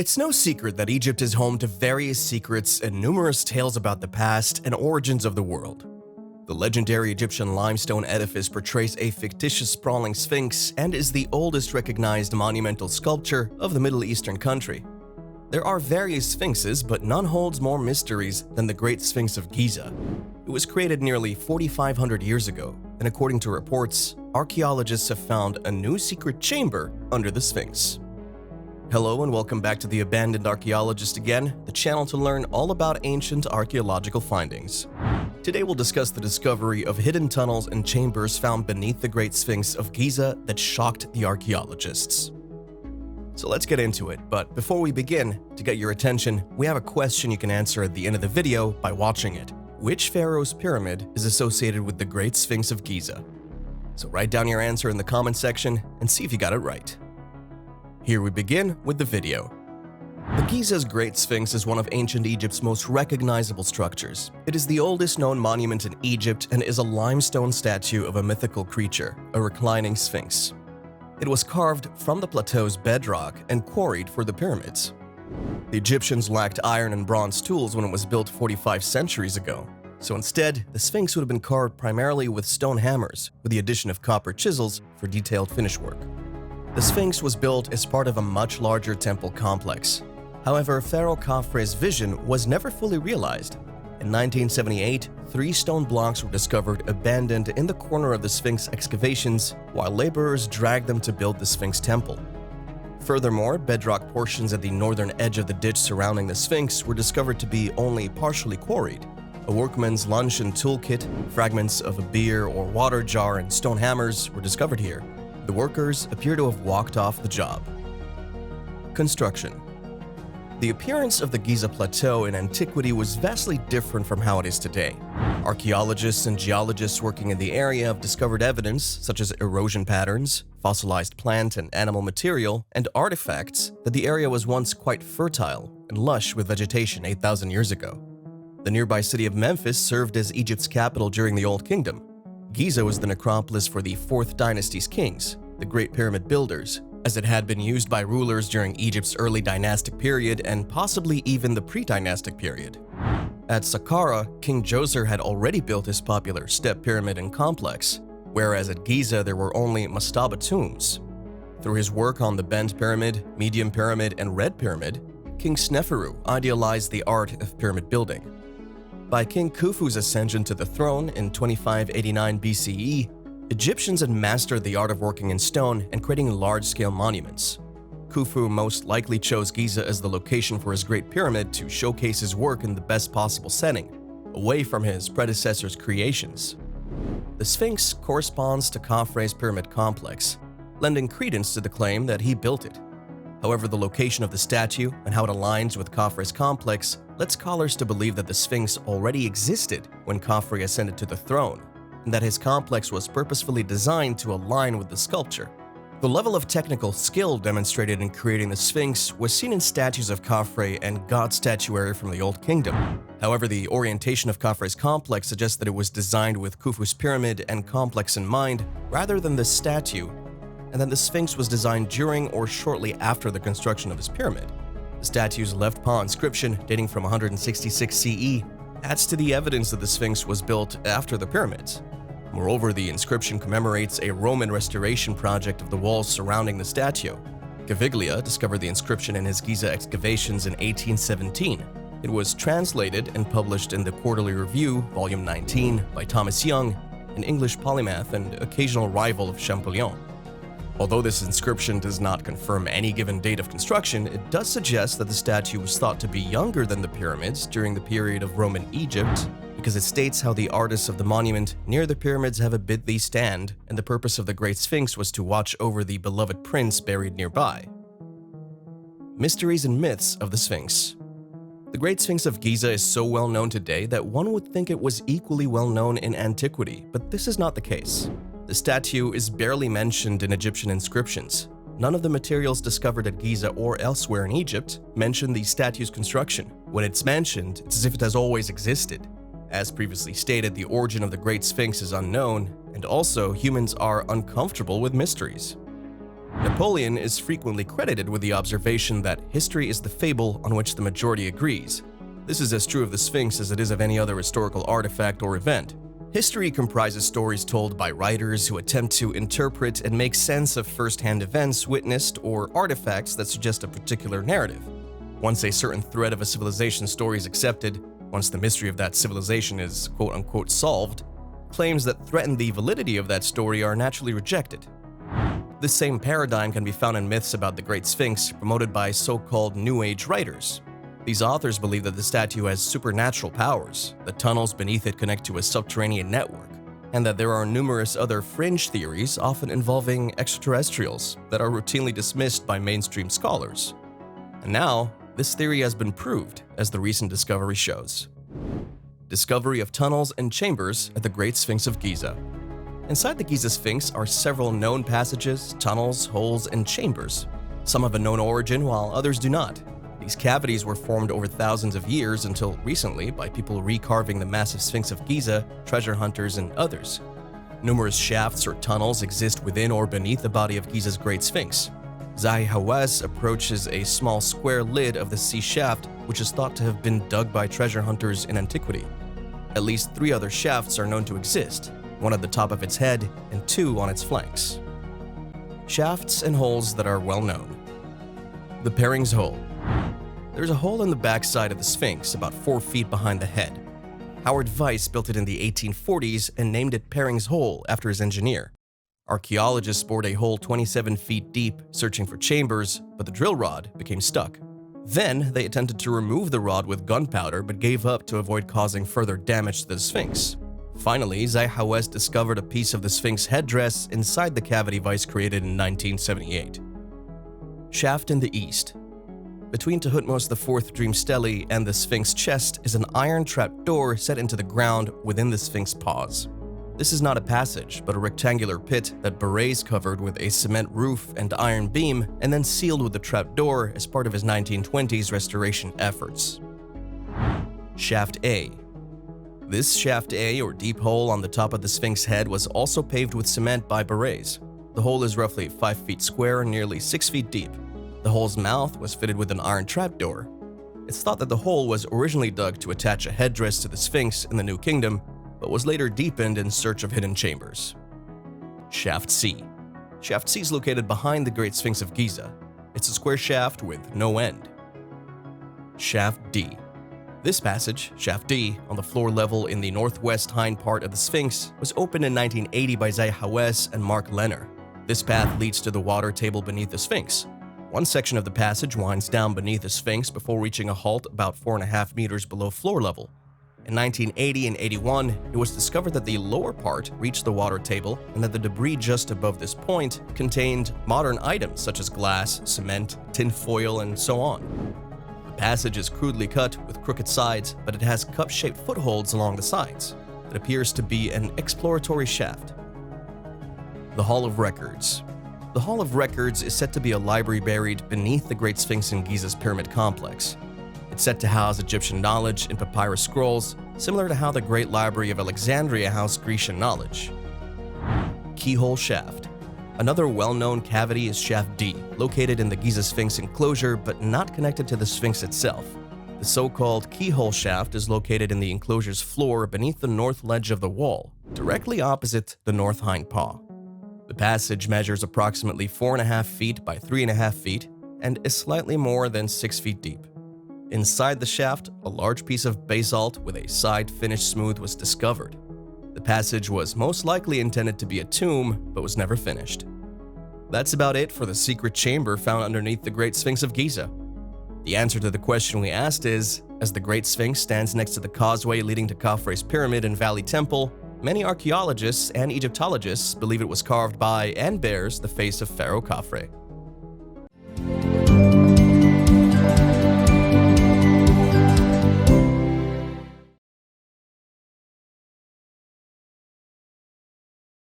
It's no secret that Egypt is home to various secrets and numerous tales about the past and origins of the world. The legendary Egyptian limestone edifice portrays a fictitious sprawling sphinx and is the oldest recognized monumental sculpture of the Middle Eastern country. There are various sphinxes, but none holds more mysteries than the Great Sphinx of Giza. It was created nearly 4,500 years ago, and according to reports, archaeologists have found a new secret chamber under the Sphinx. Hello and welcome back to the Abandoned Archaeologist again, the channel to learn all about ancient archaeological findings. Today we'll discuss the discovery of hidden tunnels and chambers found beneath the Great Sphinx of Giza that shocked the archaeologists. So let's get into it, but before we begin, to get your attention, we have a question you can answer at the end of the video by watching it. Which pharaoh's pyramid is associated with the Great Sphinx of Giza? So write down your answer in the comment section and see if you got it right. Here we begin with the video. The Giza's Great Sphinx is one of ancient Egypt's most recognizable structures. It is the oldest known monument in Egypt and is a limestone statue of a mythical creature, a reclining sphinx. It was carved from the plateau's bedrock and quarried for the pyramids. The Egyptians lacked iron and bronze tools when it was built 45 centuries ago, so instead, the Sphinx would have been carved primarily with stone hammers, with the addition of copper chisels for detailed finish work. The Sphinx was built as part of a much larger temple complex. However, Pharaoh Khafre's vision was never fully realized. In 1978, 3 stone blocks were discovered abandoned in the corner of the Sphinx excavations while laborers dragged them to build the Sphinx temple. Furthermore, bedrock portions at the northern edge of the ditch surrounding the Sphinx were discovered to be only partially quarried. A workman's luncheon toolkit, fragments of a beer or water jar, and stone hammers were discovered here. The workers appear to have walked off the job. Construction. The appearance of the Giza Plateau in antiquity was vastly different from how it is today. Archaeologists and geologists working in the area have discovered evidence, such as erosion patterns, fossilized plant and animal material, and artifacts that the area was once quite fertile and lush with vegetation 8,000 years ago. The nearby city of Memphis served as Egypt's capital during the Old Kingdom. Giza was the necropolis for the 4th dynasty's kings, the Great Pyramid builders, as it had been used by rulers during Egypt's early dynastic period and possibly even the pre-dynastic period. At Saqqara, King Djoser had already built his popular step pyramid and complex, whereas at Giza there were only mastaba tombs. Through his work on the Bent Pyramid, Medium Pyramid, and Red Pyramid, King Sneferu idealized the art of pyramid building. By King Khufu's ascension to the throne in 2589 BCE, Egyptians had mastered the art of working in stone and creating large-scale monuments. Khufu most likely chose Giza as the location for his Great Pyramid to showcase his work in the best possible setting, away from his predecessor's creations. The Sphinx corresponds to Khafre's pyramid complex, lending credence to the claim that he built it. However, the location of the statue and how it aligns with Khafre's complex led scholars to believe that the Sphinx already existed when Khafre ascended to the throne, and that his complex was purposefully designed to align with the sculpture. The level of technical skill demonstrated in creating the Sphinx was seen in statues of Khafre and god statuary from the Old Kingdom. However, the orientation of Khafre's complex suggests that it was designed with Khufu's pyramid and complex in mind, rather than the statue, and that the Sphinx was designed during or shortly after the construction of his pyramid. The statue's left paw inscription, dating from 166 CE, adds to the evidence that the Sphinx was built after the pyramids. Moreover, the inscription commemorates a Roman restoration project of the walls surrounding the statue. Caviglia discovered the inscription in his Giza excavations in 1817. It was translated and published in the Quarterly Review, Volume 19, by Thomas Young, an English polymath and occasional rival of Champollion. Although this inscription does not confirm any given date of construction, it does suggest that the statue was thought to be younger than the pyramids during the period of Roman Egypt, because it states how the artists of the monument near the pyramids have a bid thee stand, and the purpose of the Great Sphinx was to watch over the beloved prince buried nearby. Mysteries and myths of the Sphinx. The Great Sphinx of Giza is so well known today that one would think it was equally well known in antiquity, but this is not the case. The statue is barely mentioned in Egyptian inscriptions. None of the materials discovered at Giza or elsewhere in Egypt mention the statue's construction. When it's mentioned, it's as if it has always existed. As previously stated, the origin of the Great Sphinx is unknown, and also humans are uncomfortable with mysteries. Napoleon is frequently credited with the observation that history is the fable on which the majority agrees. This is as true of the Sphinx as it is of any other historical artifact or event. History comprises stories told by writers who attempt to interpret and make sense of first-hand events witnessed or artifacts that suggest a particular narrative. Once a certain thread of a civilization story is accepted, once the mystery of that civilization is quote-unquote solved, claims that threaten the validity of that story are naturally rejected. This same paradigm can be found in myths about the Great Sphinx promoted by so-called New Age writers. These authors believe that the statue has supernatural powers, that tunnels beneath it connect to a subterranean network, and that there are numerous other fringe theories, often involving extraterrestrials, that are routinely dismissed by mainstream scholars. And now, this theory has been proved, as the recent discovery shows. Discovery of tunnels and chambers at the Great Sphinx of Giza. Inside the Giza Sphinx are several known passages, tunnels, holes, and chambers. Some have a known origin, while others do not. These cavities were formed over thousands of years until recently by people recarving the massive Sphinx of Giza, treasure hunters, and others. Numerous shafts or tunnels exist within or beneath the body of Giza's Great Sphinx. Zahi Hawass approaches a small square lid of the sea shaft, which is thought to have been dug by treasure hunters in antiquity. At least 3 other shafts are known to exist, one at the top of its head and 2 on its flanks. Shafts and holes that are well known. The Perring's Hole. There's a hole in the backside of the Sphinx about 4 feet behind the head. Howard Weiss built it in the 1840s and named it Perring's Hole after his engineer. Archaeologists bored a hole 27 feet deep, searching for chambers, but the drill rod became stuck. Then, they attempted to remove the rod with gunpowder but gave up to avoid causing further damage to the Sphinx. Finally, Zahi Hawass discovered a piece of the Sphinx headdress inside the cavity Weiss created in 1978. Shaft in the East. Between Thutmose IV's dream stele and the Sphinx chest is an iron trapdoor set into the ground within the Sphinx paws. This is not a passage, but a rectangular pit that Berets covered with a cement roof and iron beam and then sealed with the trapdoor as part of his 1920s restoration efforts. Shaft A. This Shaft A, or deep hole on the top of the Sphinx head, was also paved with cement by Berets. The hole is roughly 5 feet square and nearly 6 feet deep. The hole's mouth was fitted with an iron trapdoor. It's thought that the hole was originally dug to attach a headdress to the Sphinx in the New Kingdom, but was later deepened in search of hidden chambers. Shaft C. Shaft C is located behind the Great Sphinx of Giza. It's a square shaft with no end. Shaft D. This passage, Shaft D, on the floor level in the northwest hind part of the Sphinx, was opened in 1980 by Zahi Hawass and Mark Lenner. This path leads to the water table beneath the Sphinx. One section of the passage winds down beneath the Sphinx before reaching a halt about 4.5 meters below floor level. In 1980 and 81, it was discovered that the lower part reached the water table and that the debris just above this point contained modern items such as glass, cement, tin foil, and so on. The passage is crudely cut with crooked sides, but it has cup-shaped footholds along the sides. It appears to be an exploratory shaft. The Hall of Records. The Hall of Records is said to be a library buried beneath the Great Sphinx in Giza's pyramid complex. It's said to house Egyptian knowledge in papyrus scrolls, similar to how the Great Library of Alexandria housed Grecian knowledge. Keyhole Shaft. Another well-known cavity is Shaft D, located in the Giza Sphinx enclosure but not connected to the Sphinx itself. The so-called keyhole shaft is located in the enclosure's floor beneath the north ledge of the wall, directly opposite the north hind paw. The passage measures approximately 4.5 feet by 3.5 feet and is slightly more than 6 feet deep. Inside the shaft, a large piece of basalt with a side finished smooth was discovered. The passage was most likely intended to be a tomb, but was never finished. That's about it for the secret chamber found underneath the Great Sphinx of Giza. The answer to the question we asked is, as the Great Sphinx stands next to the causeway leading to Khafre's Pyramid and Valley Temple, many archaeologists and Egyptologists believe it was carved by and bears the face of Pharaoh Khafre.